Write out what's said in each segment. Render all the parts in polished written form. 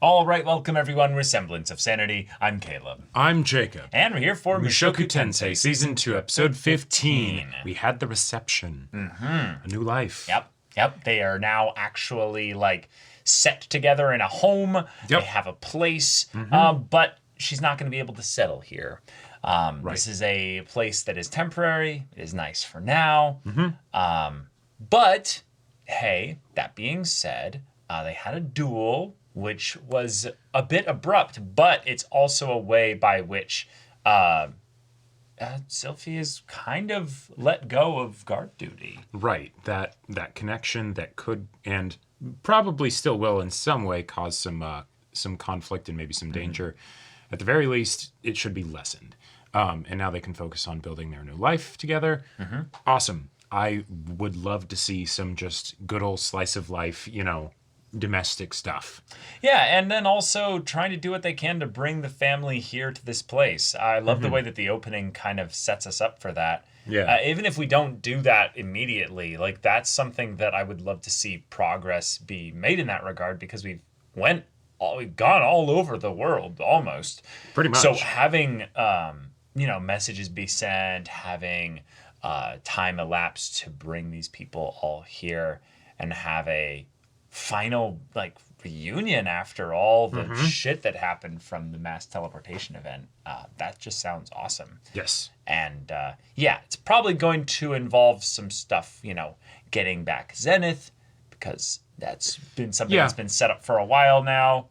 All right, welcome everyone. We're Semblance of Sanity. I'm Caleb. I'm Jacob. And we're here for Mushoku Tensei, Season 2, Episode 15. We had the reception. A new life. Yep. They are now actually, set together in a home. Yep. They have a place, but she's not going to be able to settle here. Right. This is a place that is temporary. It is nice for now. But, hey, that being said, they had a duel, which was a bit abrupt, but it's also a way by which Sylphie is kind of let go of guard duty. Right. That connection that could and probably still will in some way cause some conflict and maybe some danger. At the very least, it should be lessened. And now they can focus on building their new life together. Awesome. I would love to see some just good old slice of life, domestic stuff. Yeah, and then also trying to do what they can to bring the family here to this place. I love the way that the opening kind of sets us up for that. Yeah. Even if we don't do that immediately, that's something that I would love to see progress be made in that regard, because we've gone all over the world almost. Pretty much. So having messages be sent, having time elapse to bring these people all here and have a final reunion after all the shit that happened from the mass teleportation event. That just sounds awesome. Yes. And it's probably going to involve some stuff, getting back Zenith, because that's been something that's been set up for a while now.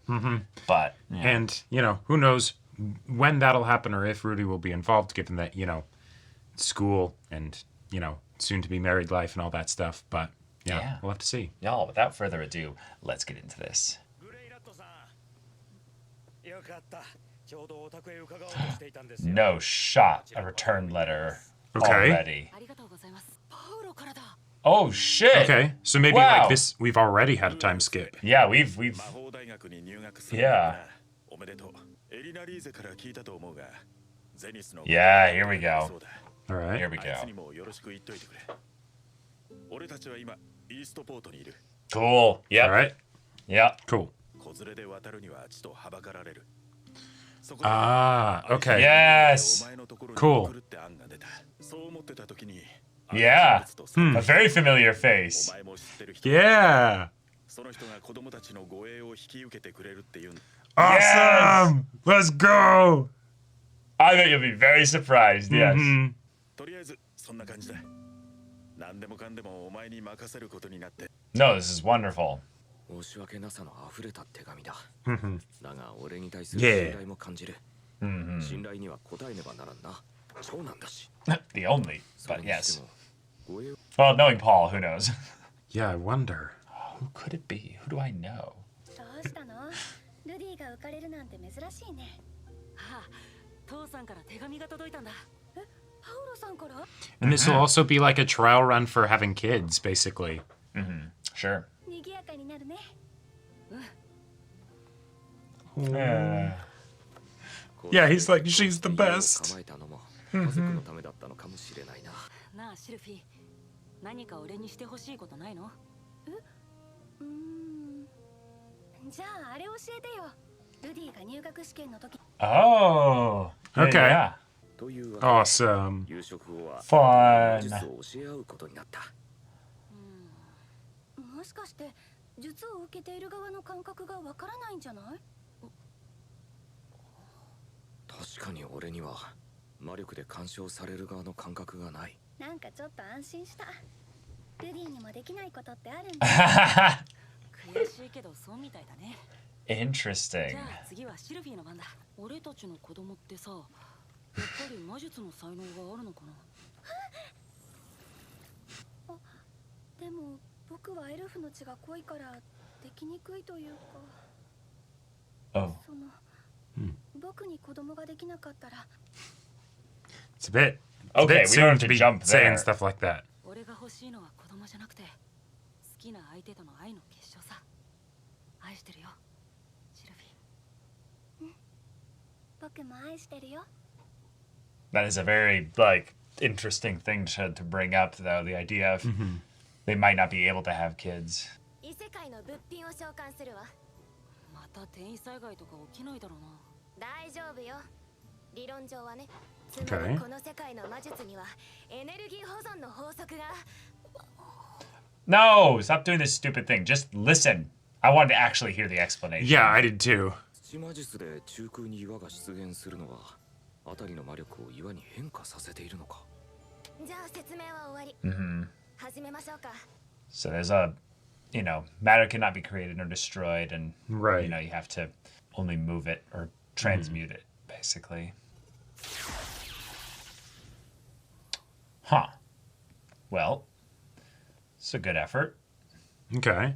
But and who knows when that'll happen or if Rudy will be involved, given that school and soon to be married life and all that stuff. But we'll have to see. Y'all, without further ado, let's get into this. No shot, a return letter already. Oh shit. Okay, so maybe like this, we've already had a time skip. Yeah, we've Yeah, here we go. All right. Here we go. Cool. Yep. All right. Yeah. Cool. Okay. Yes. Cool. Yeah. A very familiar face. Yeah. Awesome. Let's go. I bet you'll be very surprised. Yes. No, this is wonderful. The only, but yes. Well, knowing Paul, who knows? Yeah, I wonder. Who could it be? Who do I know? And this will also be like a trial run for having kids, basically. Sure. Yeah, he's like, she's the best. Oh. Okay. Yeah. Awesome. Fun. Interesting. Oh. It's a bit Okay, we soon don't have to to be jump saying there. stuff like that. That is a very interesting thing to bring up, though. The idea of they might not be able to have kids. Okay. No, stop doing this stupid thing. Just listen. I wanted to actually hear the explanation. Yeah, I did too. 地魔術で中空に岩が出現するのは辺りの魔力を岩に変化させているのか。じゃあ説明は終わり。始めましょうか。 So there's a, matter cannot be created or destroyed, and Right. you have to only move it or transmute it, basically. Huh. Well, it's a good effort. Okay.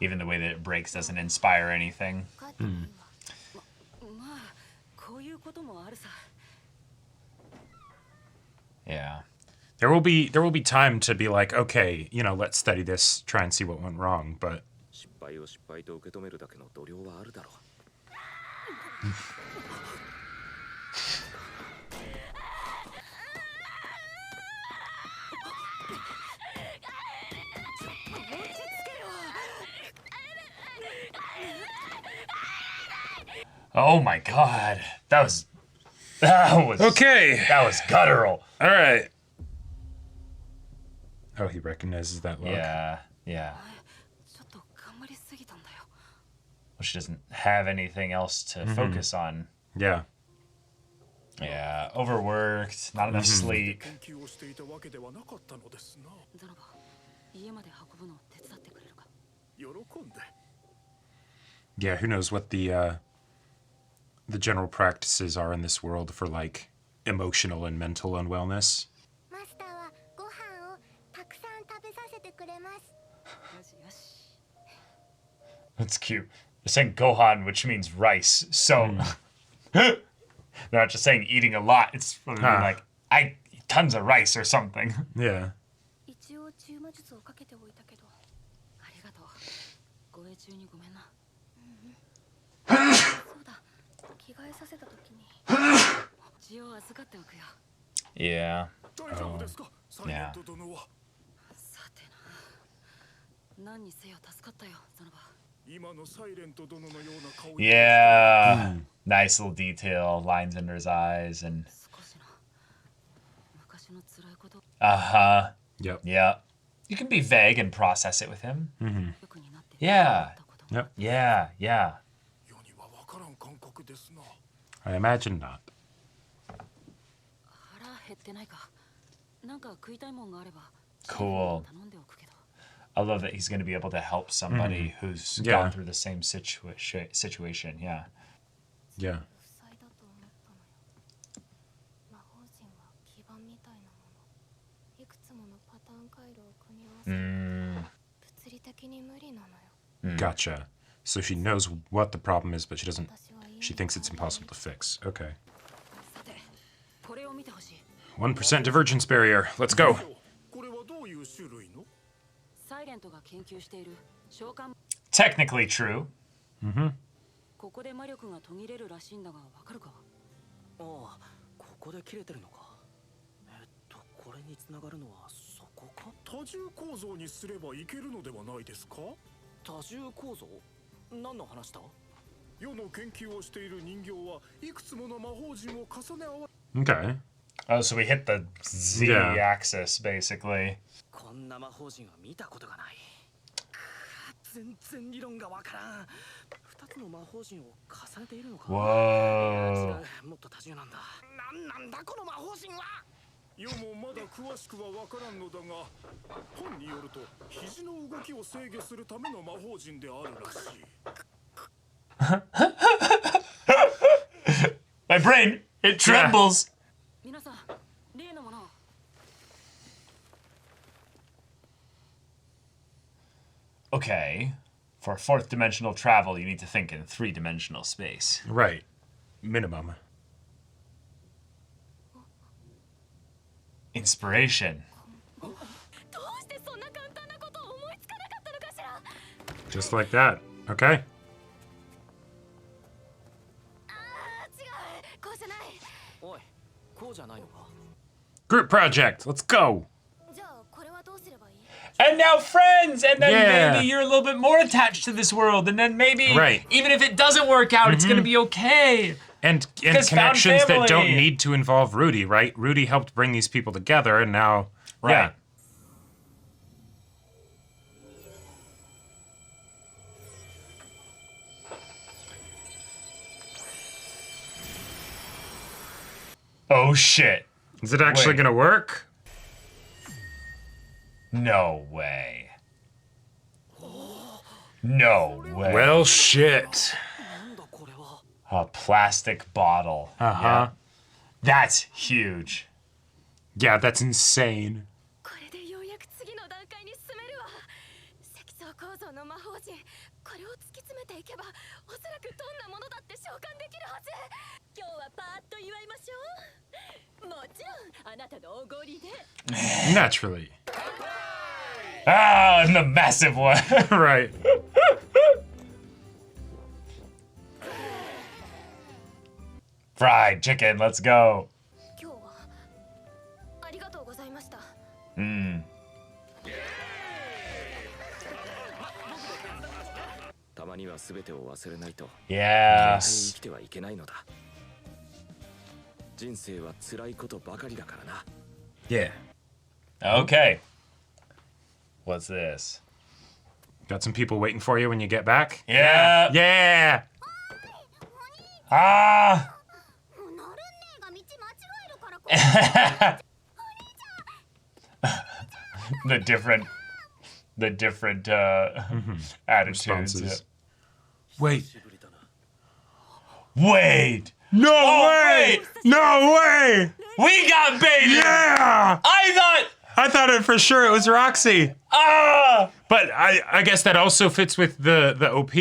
Even the way that it breaks doesn't inspire anything. Yeah. There will be time to be like, okay, let's study this, try and see what went wrong, but 失敗を失敗と受け止めるだけの度量はあるだろう。Oh my god. That was okay. That was guttural. All right. Oh, he recognizes that look. Yeah. Well, she doesn't have anything else to focus on. Yeah. Yeah, overworked, not enough sleep. Yeah, who knows what the general practices are in this world for like emotional and mental unwellness. マスターはご飯をたくさん食べさせてくれます。 That's cute. They're saying gohan, which means rice. So they're not just saying eating a lot. It's like, I eat tons of rice or something. Yeah. 一応中魔術をかけておいたけど、ありがとう。護衛中にごめんな。そうだ。着替えさせた時に血を預かっておくよ。 Yeah. 大丈夫ですか、サイレン Yeah. ト殿は。さてな。何にせよ助かったよ、ザナバ。 今のサイレント殿のような顔。 Yeah. Nice little detail, lines under his eyes, and 少しな。昔の辛いこと。 uh-huh. Yep. Yeah. You can be vague and process it with him. よくになって Yeah. たこと。 Yep. Yeah. 世には分からん感覚ですな。 I imagine not. 腹減ってないか。なんか食いたいもんがあれば。 Cool. 頼んでおくけど。 I love that he's going to be able to help somebody who's Yeah. gone through the same situation. Yeah. Yeah. 負債だと思ったのよ。魔法陣は基盤みたいなもの。いくつものパターン回路を組み合わせ、 物理的に無理なのよ。 Gotcha. So she knows what the problem is, but she 私は家に she thinks it's impossible to fix. Okay. さて、これを見てほしい。 1% divergence barrier. Let's go. これはどういう種類の？サイレントが研究している召喚。 Technically true. ここで魔力が途切れるらしいんだが、わかるか？ああ、ここで切れてるのか。これに繋がるのはそこか。多重構造にすればいけるのではないですか？多重構造？何の話だ？世の研究をしている人形はいくつもの魔法陣を重ね合わ Okay. Oh, so we hit the Z Yeah. axis, basically. こんな魔法陣は見たことがない。全然理論がわからん。二つの魔法陣を重ねているのか。 Whoa. 違う、もっと多重なんだ。なんだこの魔法陣は。世もまだ詳しくは分からんのだが、本によると肘の動きを制御するための魔法陣であるらしい。 My brain, it trembles. 皆さん、例のものを。 Okay. For fourth dimensional travel, you need to think in three-dimensional space. Right. Minimum. Inspiration. どうしてそんな簡単なことを思いつかなかったのかしら。 Just like that. Okay. 違う、こうじゃない。おい、こうじゃないのか。 Group project. Let's go. じゃあこれはどうすればいい？ and now friends, and then Yeah. maybe you're a little bit more attached to this world, and then maybe Right. even if it doesn't work out, it's gonna be okay. And Because found connections that don't family. need to involve Rudy, right? Rudy helped bring these people together, and now, Right. yeah. Oh shit. Is it actually Wait. gonna work? No way. No way. Well, shit. なんだこれは。 A plastic bottle. Uh-huh. That's huge. Yeah, that's insane. これでようやく次の段階に進めるわ。積層構造の魔法陣、これを突き詰めていけば、おそらくどんなものだって召喚できるはず。今日はパーッと祝いましょう。もちろんあなたのおごりで。 Naturally. Ah, and the massive one. Right. Fried chicken, let's go. 今日はありがとうございました。 たまには全てを忘れないと Yes. 生きてはいけないのだ。人生は辛いことばかりだからな。 Yeah. Okay. What's this? Got some people waiting for you when you get back? Yeah. Yeah. Ah. なるんねえが道間違えるからこ the different attitudes. Responses. Wait. Wait. No way! No way! We got baited. Yeah! I I thought it for sure it was Roxy. thought But I guess that also fits with the OP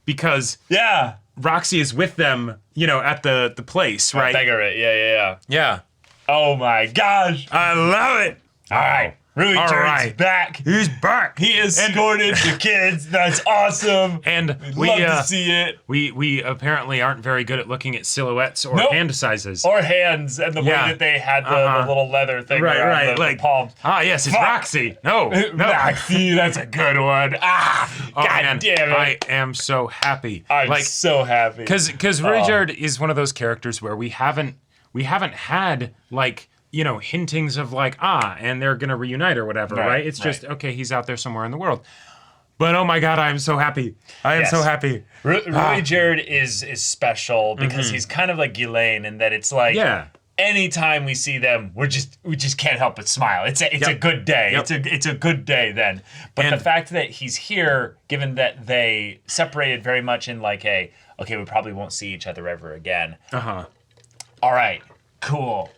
because yeah. Roxy is with them, you know, at the place, right? Think of it. Yeah. Yeah. Oh my gosh. I love it. All right. Ruijerd's All right. back. He's back. He escorted the kids. That's awesome. And Love to see it. we apparently aren't very good at looking at silhouettes or Nope. hand sizes. Or hands and the way Yeah. that they had the little leather thing right, around right. the Like palms. Ah, yes, it's Fuck. Roxy. No. Roxy, that's a good one. Ah, Oh, God man, damn it. I am so happy. I'm like so happy. because Ruijerd is one of those characters where we haven't had like, you know, hintings of like, and they're gonna reunite or whatever, right? It's just okay, he's out there somewhere in the world. But oh my god, I am so happy. I am so Yes. happy. Ruijerd is special because he's kind of like Ghislaine in that it's like Yeah. anytime we see them, we just can't help but smile. It's a good day. Yep. It's a good day then. But And- the fact that he's here, given that they separated very much in like okay, we probably won't see each other ever again. Uh-huh. All right, cool.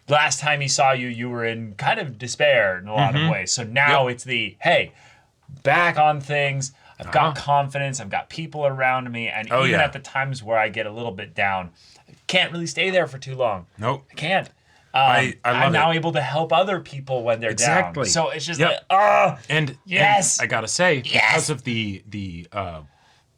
Last time he saw you, you were in kind of despair in a lot of ways. So now it's hey, back on things. I've got confidence. I've got people around me. And even yeah. at the times where I get a little bit down, I can't really stay there for too long. Nope. I can't. I love I'm now it. able to help other people when they're Exactly. down. So it's just Yep. And Yes. and I gotta say, Yes. because of the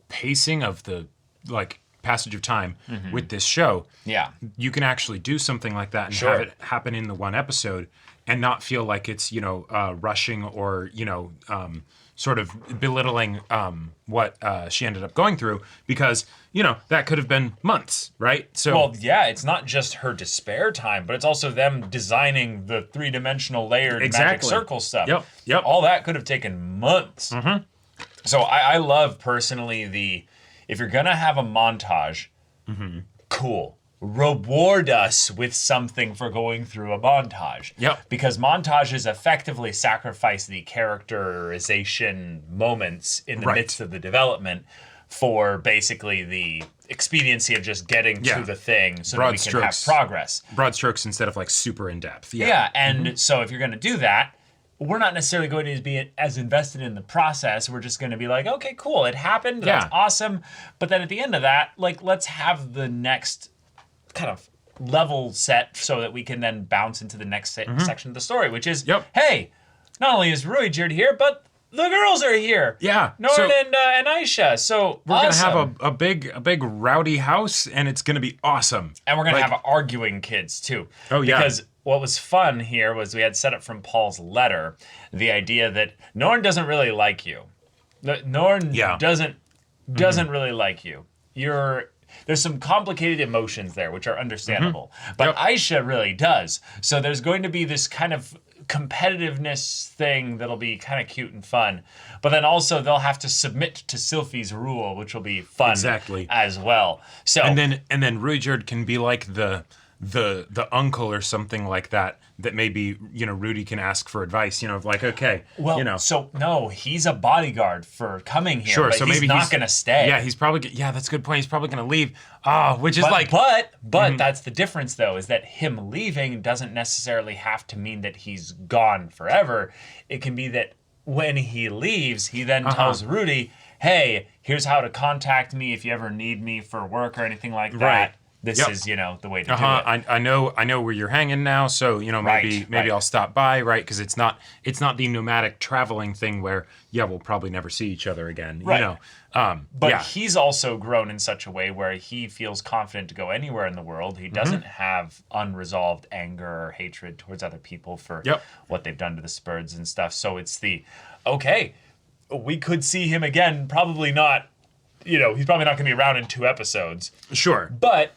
pacing of the like passage of time with this show, yeah. you can actually do something like that and Sure. have it happen in the one episode and not feel like it's, you know, rushing or, you know, sort of belittling what she ended up going through, because, you know, that could have been months, right? So Well, yeah, it's not just her despair time, but it's also them designing the three-dimensional layered magic Exactly. circle stuff. Yep. All that could have taken months. So I love personally if you're gonna have a montage, cool. Reward us with something for going through a montage. Yep. Because montages effectively sacrifice the characterization moments in the Right. midst of the development for basically the expediency of just getting Yeah. to the thing so Broad that we can strokes. have progress. broad strokes instead of like super in depth. Yeah, and so if you're going to do that, we're not necessarily going to be as invested in the process. We're just going to be like, okay, cool, it happened. That's Yeah. awesome. But then at the end of that, like, let's have the next kind of level set so that we can then bounce into the next section of the story, which is, Yep. hey, not only is Ruijerd here, but the girls are here. Yeah. Norn So- and Aisha. So We're awesome. gonna have a big rowdy house, and it's gonna be awesome. And we're going to Like- have arguing kids, too. Oh, yeah. Because what was fun here was we had set up from Paul's letter the idea that Norn doesn't really like you. Norn doesn't really like you. There's some complicated emotions there, which are understandable. But Aisha really does. So there's going to be this kind of competitiveness thing that'll be kind of cute and fun. But then also they'll have to submit to Sylphie's rule, which will be fun as well. So and then Ruijerd can be like the uncle or something like that maybe, Rudy can ask for advice, like, okay, So no, he's a bodyguard for coming here. Sure, but so he's maybe not going to stay. Yeah, he's probably, that's a good point. He's probably going to leave. Which is But that's the difference though, is that him leaving doesn't necessarily have to mean that he's gone forever. It can be that when he leaves, he then tells Rudy, hey, here's how to contact me if you ever need me for work or anything like that. Right. This is, the way to do it. I know where you're hanging now, so maybe I'll stop by, right? Because it's not the nomadic traveling thing where we'll probably never see each other again, right. But he's also grown in such a way where he feels confident to go anywhere in the world. He doesn't have unresolved anger or hatred towards other people for what they've done to the Spurs and stuff. So it's we could see him again, probably not. He's probably not going to be around in 2 episodes. Sure. But,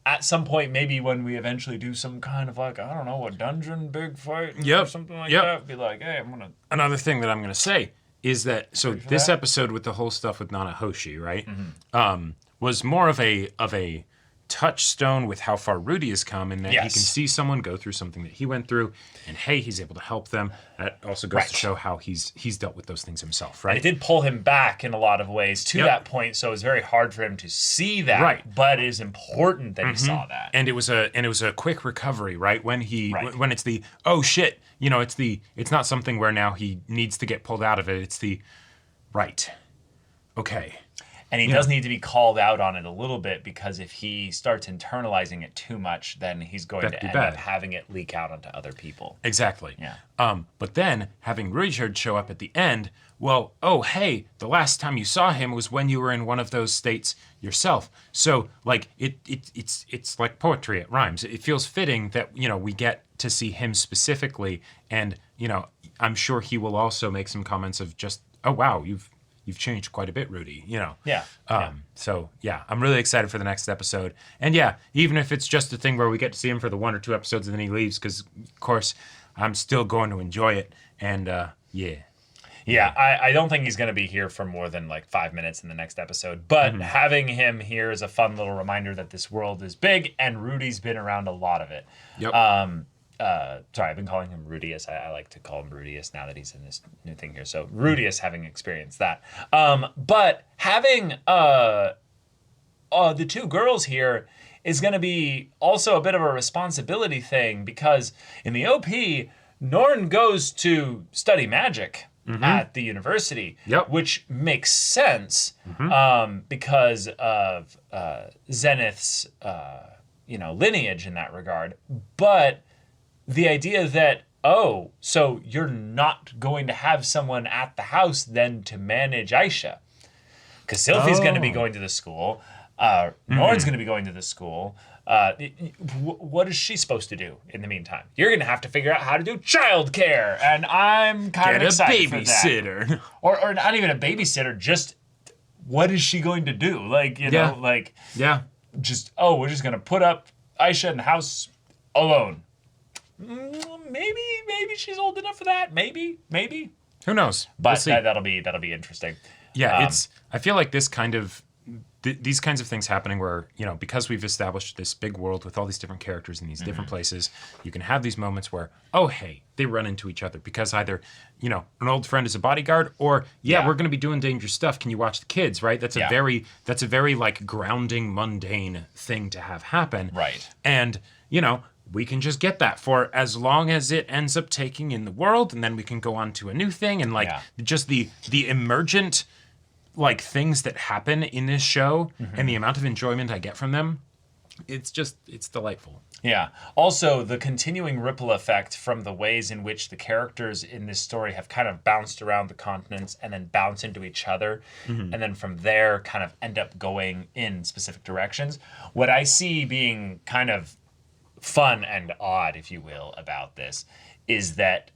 at some point, maybe when we eventually do some kind of a dungeon big fight or something like that, be like, hey, I'm going to... Another thing that I'm going to say is that, this episode with the whole stuff with Nanahoshi, right, was more of a touchstone with how far Rudy has come, and that he can see someone go through something that he went through, and hey, he's able to help them. That also goes to show how he's dealt with those things himself, right? And it did pull him back in a lot of ways to that point, so it was very hard for him to see that. Right. But it is important that he saw that. And it was a quick recovery, right? When when it's the oh shit, it's not something where now he needs to get pulled out of it. It's the right. Okay. And he does need to be called out on it a little bit, because if he starts internalizing it too much, then he's going to end up having it leak out onto other people. Exactly. Yeah. But then having Ruijerd show up at the end, well, oh, hey, the last time you saw him was when you were in one of those states yourself. So, it's like poetry, it rhymes. It feels fitting that, we get to see him specifically. And, I'm sure he will also make some comments of just, oh, wow, you've changed quite a bit, Rudy, So, I'm really excited for the next episode. And even if it's just a thing where we get to see him for the 1 or 2 episodes and then he leaves, because, of course, I'm still going to enjoy it. And, I don't think he's going to be here for more than 5 minutes in the next episode. But having him here is a fun little reminder that this world is big, and Rudy's been around a lot of it. Yep. Sorry, I've been calling him Rudius. I like to call him Rudius now that he's in this new thing here. So Rudius having experienced that. But having the 2 girls here is going to be also a bit of a responsibility thing, because in the OP, Norn goes to study magic at the university, which makes sense because of Zenith's lineage in that regard. But the idea that, so you're not going to have someone at the house then to manage Aisha. Because Sylphie's going to be going to the school. Norn's going to be going to the school. What is she supposed to do in the meantime? You're going to have to figure out how to do childcare. And I'm kind of excited for that. Get a babysitter. Or not even a babysitter, just what is she going to do? Just, we're just going to put up Aisha in the house alone. Maybe she's old enough for that. Maybe. Who knows? But that'll be interesting. Yeah, I feel like this kind of these kinds of things happening where, because we've established this big world with all these different characters in these different places, you can have these moments where, oh, hey, they run into each other because either, an old friend is a bodyguard, or, we're going to be doing dangerous stuff. Can you watch the kids, right? That's a very grounding, mundane thing to have happen. Right. And, we can just get that for as long as it ends up taking in the world, and then we can go on to a new thing, and just the emergent things that happen in this show and the amount of enjoyment I get from them, it's delightful. Yeah. Also, the continuing ripple effect from the ways in which the characters in this story have kind of bounced around the continents and then bounce into each other, and then from there kind of end up going in specific directions. What I see being kind of fun and odd, if you will, about this is that,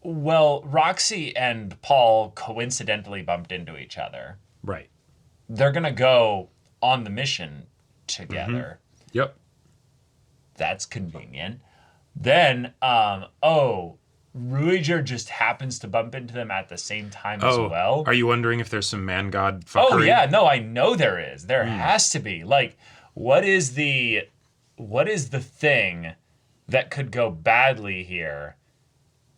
well, Roxy and Paul coincidentally bumped into each other. Right. They're going to go on the mission together. Yep. That's convenient. Then, Ruijerd just happens to bump into them at the same time as well. Are you wondering if there's some man god fuckery? Oh yeah, no, I know there is. There has to be. Like, what is the thing that could go badly here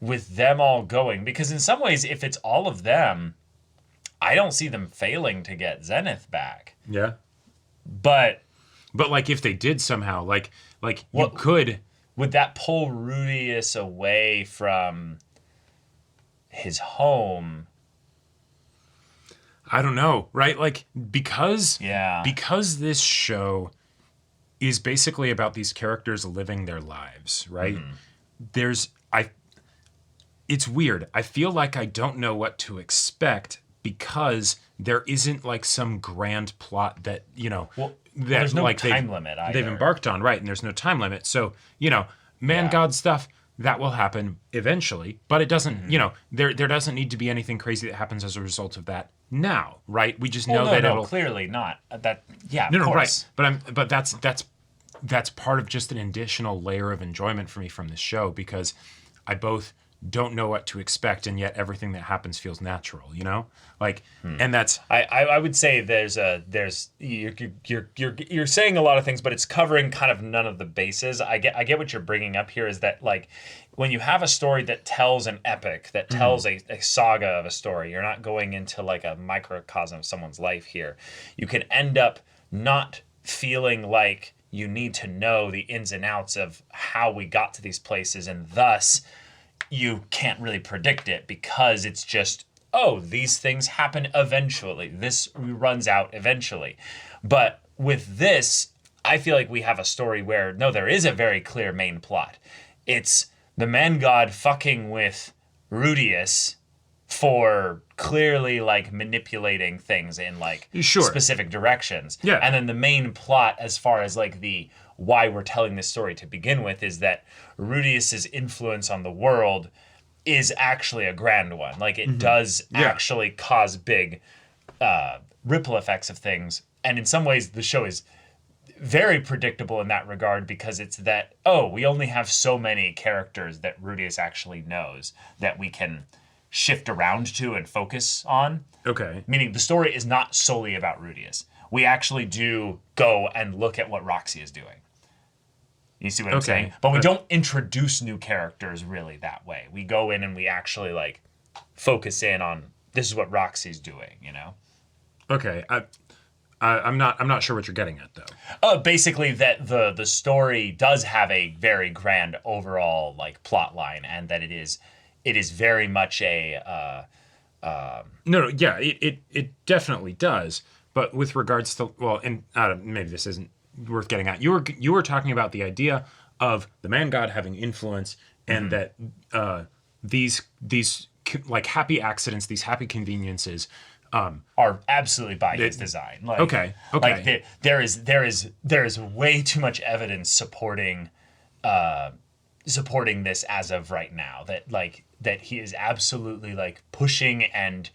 with them all going? Because in some ways, if it's all of them, I don't see them failing to get Zenith back. Yeah. But like if they did somehow, like you could. Would that pull Rudius away from his home? I don't know, right? Like because this show is basically about these characters living their lives, right? It's weird. I feel like I don't know what to expect because there isn't like some grand plot that, there's no time limit either. They've embarked on, right? And there's no time limit. So, God stuff, that will happen eventually, but it doesn't, there doesn't need to be anything crazy that happens as a result of that now, right? We just know that it'll clearly not. That of no, course. Right. But that's part of just an additional layer of enjoyment for me from this show because I both don't know what to expect and yet everything that happens feels natural, and that's I would say you're saying a lot of things, but it's covering kind of none of the bases. I get what you're bringing up here is that like when you have a story that tells an epic, that tells a saga of a story, you're not going into like a microcosm of someone's life here. You can end up not feeling like you need to know the ins and outs of how we got to these places, and thus you can't really predict it because it's just, these things happen eventually. This runs out eventually. But with this, I feel like we have a story where, no, there is a very clear main plot. It's the man god fucking with Rudius for clearly like manipulating things in like specific directions. Yeah. And then the main plot as far as like the why we're telling this story to begin with is that Rudius's influence on the world is actually a grand one. Like it does actually cause big ripple effects of things. And in some ways the show is very predictable in that regard because it's that, we only have so many characters that Rudius actually knows that we can shift around to and focus on. Okay. Meaning the story is not solely about Rudius. We actually do go and look at what Roxy is doing. You see what I'm saying? But we don't introduce new characters really that way. We go in and we actually like focus in on this is what Roxy's doing, Okay. I'm not sure what you're getting at though. Basically that the story does have a very grand overall like plot line and that it is very much a it definitely does. But with regards to and maybe this isn't worth getting at. You were talking about the idea of the man god having influence and that these like happy accidents, these happy conveniences are absolutely by his design. Like, okay. Like there is way too much evidence supporting this as of right now that he is absolutely like pushing and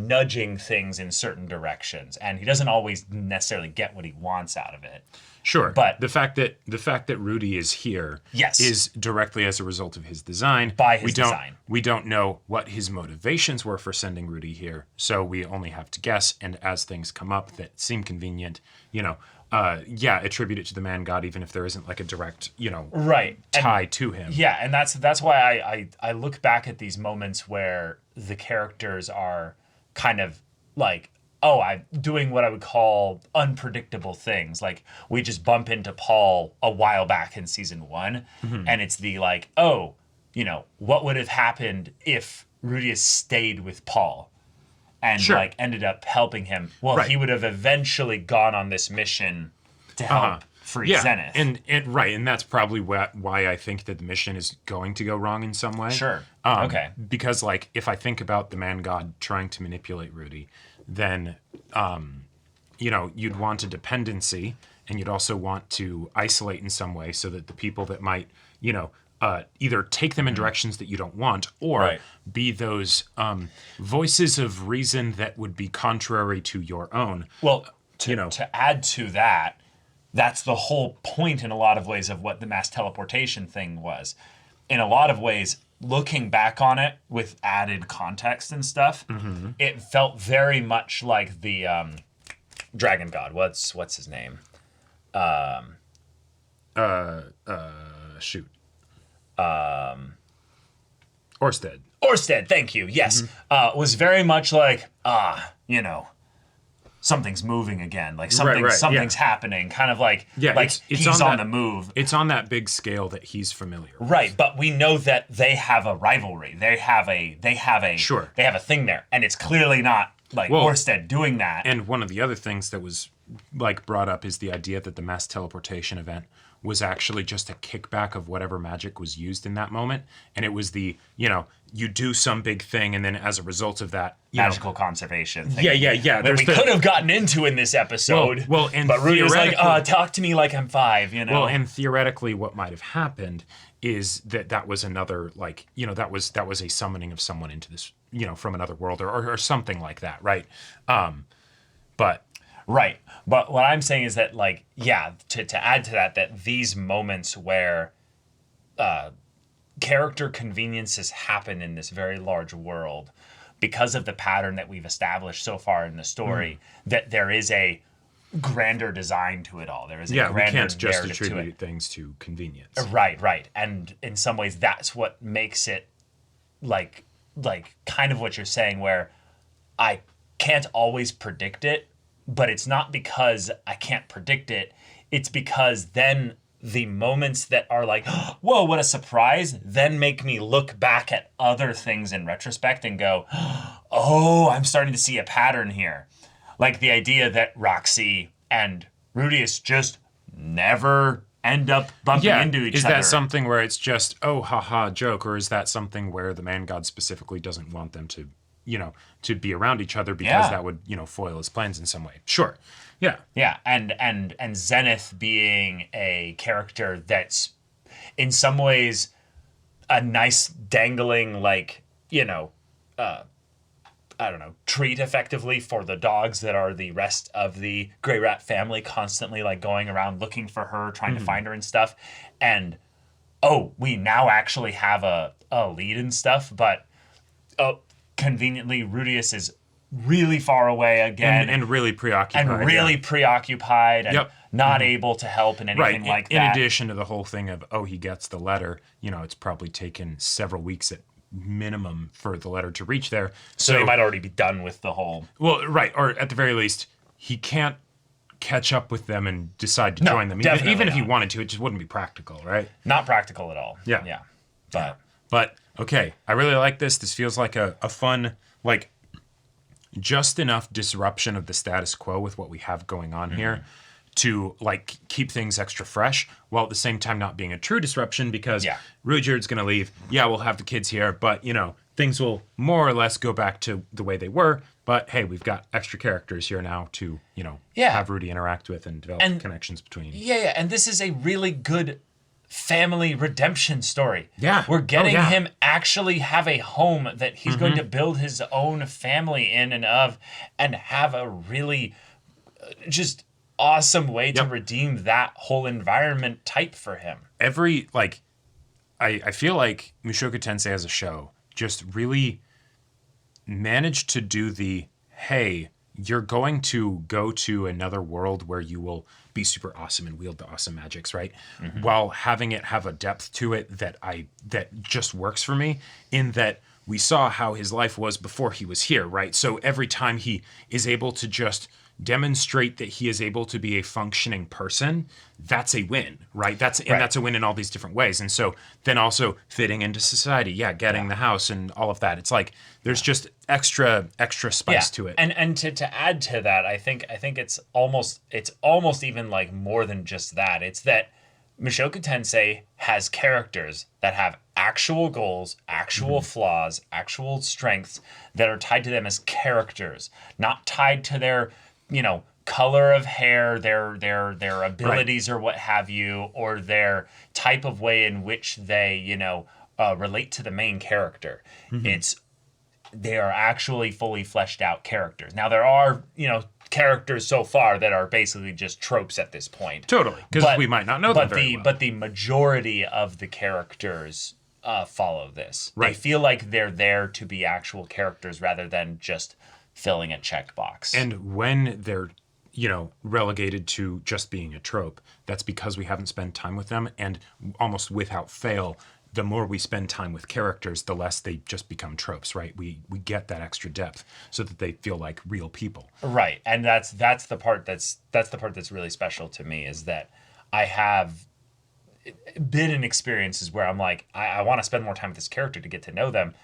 nudging things in certain directions, and he doesn't always necessarily get what he wants out of it. Sure, but the fact that Rudy is here is directly as a result of his design. By his design, we don't know what his motivations were for sending Rudy here, so we only have to guess. And as things come up that seem convenient, attribute it to the man god, even if there isn't like a direct, tie to him. Yeah, and that's why I look back at these moments where the characters are kind of like, I'm doing what I would call unpredictable things. Like we just bump into Paul a while back in season 1, and it's the like, what would have happened if Rudius stayed with Paul? And like ended up helping him. Well, he would have eventually gone on this mission to help free Zenith. And that's probably why I think that the mission is going to go wrong in some way. Sure. Because like if I think about the man god trying to manipulate Rudy, then you'd want a dependency, and you'd also want to isolate in some way so that the people that might, either take them in directions that you don't want, or Right. be those voices of reason that would be contrary to your own. Well, to add to that, that's the whole point in a lot of ways of what the mass teleportation thing was. In a lot of ways, looking back on it with added context and stuff, it felt very much like the Dragon God. What's his name? Shoot. Orsted. Orsted, thank you. Yes. Was very much like, something's moving again. Like something's happening. Kind of like, it's he's on the move. It's on that big scale that he's familiar with. Right, but we know that they have a rivalry. They have a Sure. They have a thing there. And it's clearly not like Orsted doing that. And one of the other things that was brought up is the idea that the mass teleportation event was actually just a kickback of whatever magic was used in that moment. And it was the, you do some big thing, and then as a result of that, magical conservation thing. Yeah. That we could have gotten into in this episode. And but Rudy was like, talk to me like I'm 5, Well, and theoretically what might have happened is that was another, that was a summoning of someone into this, from another world or something like that, right? Right. But what I'm saying is that, to add to that these moments where character conveniences happen in this very large world, because of the pattern that we've established so far in the story, that there is a grander design to it all. There is a grander we can't just narrative to attribute it. things to convenience. Right. And in some ways, that's what makes it like kind of what you're saying, where I can't always predict it, but it's not because I can't predict it. It's because then the moments that are like, whoa, what a surprise, then make me look back at other things in retrospect and go, oh, I'm starting to see a pattern here. Like the idea that Roxy and Rudius just never end up bumping into each other. Is that something where it's just, oh, haha, joke, or is that something where the man god specifically doesn't want them to, to be around each other because that would, foil his plans in some way? Sure. Yeah. Yeah, and Zenith being a character that's in some ways a nice dangling, treat effectively for the dogs that are the rest of the Grey Rat family, constantly going around looking for her, trying to find her and stuff. And we now actually have a lead and stuff, but conveniently Rudius is really far away again and really preoccupied and not able to help in anything like that. In addition to the whole thing of, he gets the letter, it's probably taken several weeks at minimum for the letter to reach there. So he might already be done with the whole... Well, right. Or at the very least, he can't catch up with them and decide to join them. Even if he wanted to, it just wouldn't be practical, right? Not practical at all. Yeah. But okay, I really like this. This feels like a fun, just enough disruption of the status quo with what we have going on here to keep things extra fresh, while at the same time not being a true disruption, because Ruijerd's going to leave. Yeah, we'll have the kids here, but things will more or less go back to the way they were. But hey, we've got extra characters here now to have Rudy interact with and develop connections between. Yeah, and this is a really good family redemption story. Yeah. We're getting him actually have a home that he's going to build his own family in and of, and have a really just awesome way to redeem that whole environment type for him. Every, I feel like Mushoku Tensei as a show just really managed to do the, hey, you're going to go to another world where you will be super awesome and wield the awesome magics, right? While having it have a depth to it that just works for me, in that we saw how his life was before he was here, right? So every time he is able to just demonstrate that he is able to be a functioning person, that's a win, right? That's a win in all these different ways. And so then also fitting into society, getting the house and all of that. It's there's just extra spice to it. And to add to that, I think it's almost even more than just that. It's that Mushoku Tensei has characters that have actual goals, actual flaws, actual strengths that are tied to them as characters, not tied to their color of hair, their abilities or what have you, or their type of way in which they, relate to the main character. They are actually fully fleshed out characters. Now there are, characters so far that are basically just tropes at this point. Totally, because we might not know them very well. But the majority of the characters follow this. Right. They feel like they're there to be actual characters rather than just filling a checkbox. And when they're, relegated to just being a trope, that's because we haven't spent time with them. And almost without fail, the more we spend time with characters, the less they just become tropes, right? We get that extra depth so that they feel like real people. Right. And that's the part that's really special to me, is that I have been in experiences where I'm like, I want to spend more time with this character to get to know them.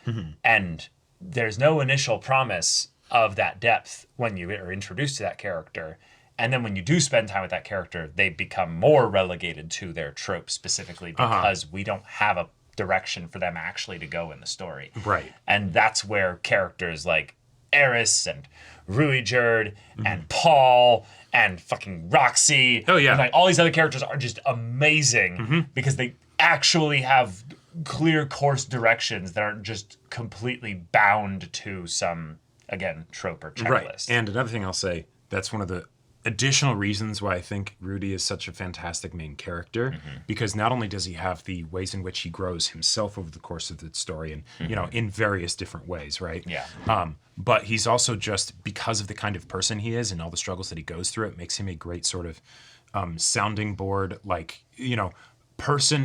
And there's no initial promise of that depth when you are introduced to that character. And then when you do spend time with that character, they become more relegated to their trope, specifically because we don't have a direction for them actually to go in the story. Right. And that's where characters like Eris and Ruijerd and Paul and fucking Roxy and like all these other characters are just amazing because they actually have clear course directions that aren't just completely bound to some, again, trope or checklist. Right. And another thing I'll say, that's one of the additional reasons why I think Rudy is such a fantastic main character, because not only does he have the ways in which he grows himself over the course of the story and, in various different ways, right? Yeah. But he's also just, because of the kind of person he is and all the struggles that he goes through, it makes him a great sort of sounding board, like,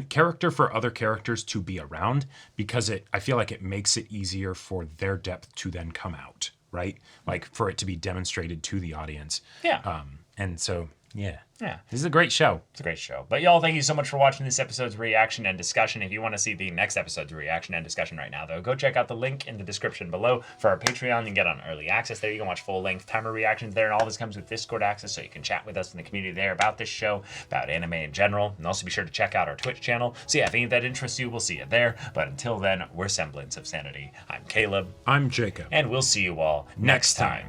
character for other characters to be around, because I feel like it makes it easier for their depth to then come out. Right? Like for it to be demonstrated to the audience. Yeah. And so, yeah. Yeah. This is a great show. It's a great show. But y'all, thank you so much for watching this episode's reaction and discussion. If you want to see the next episode's reaction and discussion right now, though, go check out the link in the description below for our Patreon. You can get on early access there. You can watch full-length timer reactions there, and all this comes with Discord access, so you can chat with us in the community there about this show, about anime in general, and also be sure to check out our Twitch channel. So yeah, if any of that interests you, we'll see you there. But until then, we're Semblance of Sanity. I'm Caleb. I'm Jacob. And we'll see you all next time.